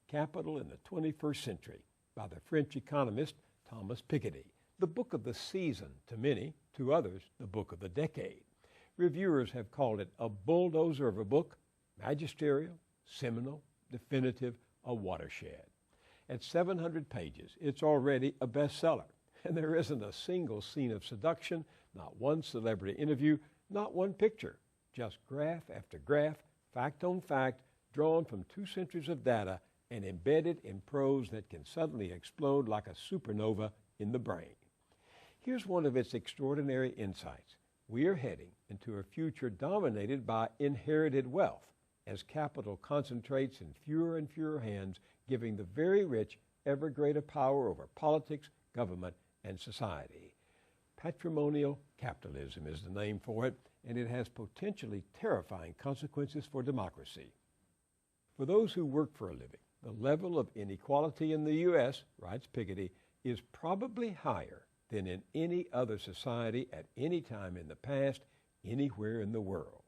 Capital in the 21st Century by the French economist Thomas Piketty. The book of the season to many, to others, the book of the decade. Reviewers have called it a bulldozer of a book, magisterial, seminal, definitive, a watershed. At 700 pages, it's already a bestseller. And there isn't a single scene of seduction, not one celebrity interview, not one picture. Just graph after graph, fact on fact, drawn from 2 centuries of data and embedded in prose that can suddenly explode like a supernova in the brain. Here's one of its extraordinary insights. We are heading into a future dominated by inherited wealth as capital concentrates in fewer and fewer hands, giving the very rich ever greater power over politics, government, and society. Patrimonial capitalism is the name for it, and it has potentially terrifying consequences for democracy. For those who work for a living, the level of inequality in the U.S., writes Piketty, is probably higher than in any other society at any time in the past, anywhere in the world.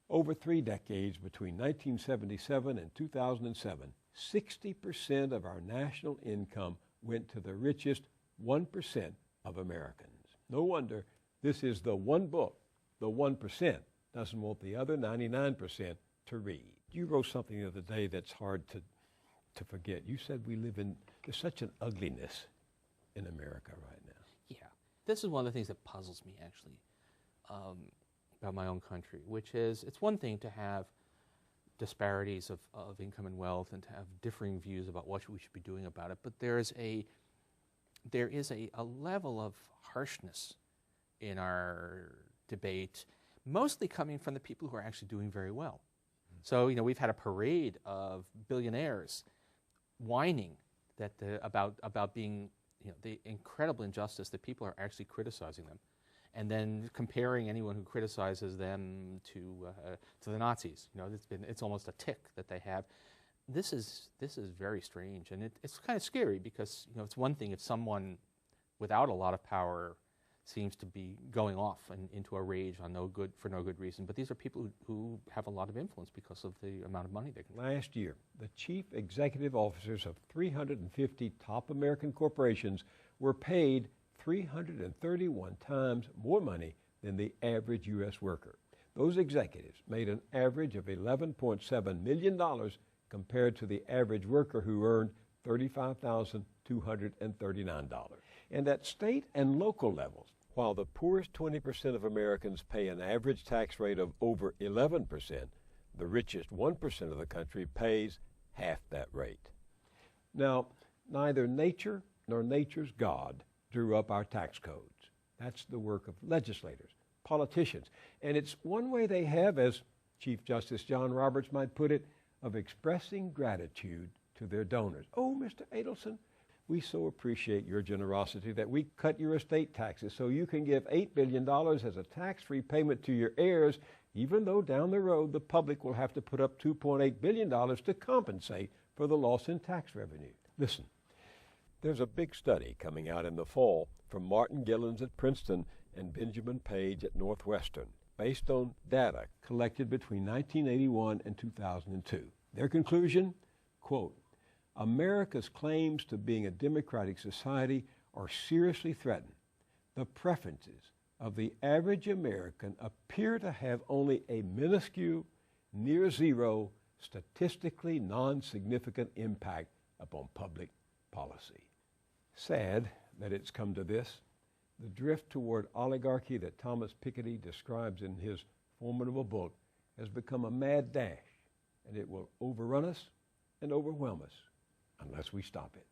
Over 3 decades, between 1977 and 2007, 60% of our national income went to the richest 1% of Americans. No wonder this is the one book the 1% doesn't want the other 99% to read. You wrote something the other day that's hard to forget. You said there's such an ugliness in America right now. Yeah, this is one of the things that puzzles me, actually, about my own country, which is it's one thing to have disparities of income and wealth and to have differing views about what we should be doing about it, but there is a level of harshness in our debate, mostly coming from the people who are actually doing very well. So, we've had a parade of billionaires whining that about being, the incredible injustice that people are actually criticizing them, and then comparing anyone who criticizes them to the Nazis. It's almost a tick that they have. This is very strange, and it's kind of scary because it's one thing if someone without a lot of power seems to be going off into a rage for no good reason, but these are people who have a lot of influence because of the amount of money they can. Last year, the chief executive officers of 350 top American corporations were paid 331 times more money than the average U.S. worker. Those executives made an average of $11.7 million compared to the average worker who earned $35,239. And at state and local levels, while the poorest 20% of Americans pay an average tax rate of over 11%, the richest 1% of the country pays half that rate. Now, neither nature nor nature's God drew up our tax codes. That's the work of legislators, politicians, and it's one way they have, as Chief Justice John Roberts might put it, of expressing gratitude to their donors. Oh, Mr. Adelson, we so appreciate your generosity that we cut your estate taxes so you can give $8 billion as a tax-free payment to your heirs, even though down the road the public will have to put up $2.8 billion to compensate for the loss in tax revenue. Listen, there's a big study coming out in the fall from Martin Gillens at Princeton and Benjamin Page at Northwestern, based on data collected between 1981 and 2002. Their conclusion, quote, America's claims to being a democratic society are seriously threatened. The preferences of the average American appear to have only a minuscule, near zero, statistically non-significant impact upon public policy. Sad that it's come to this. The drift toward oligarchy that Thomas Piketty describes in his formidable book has become a mad dash, and it will overrun us and overwhelm us unless we stop it.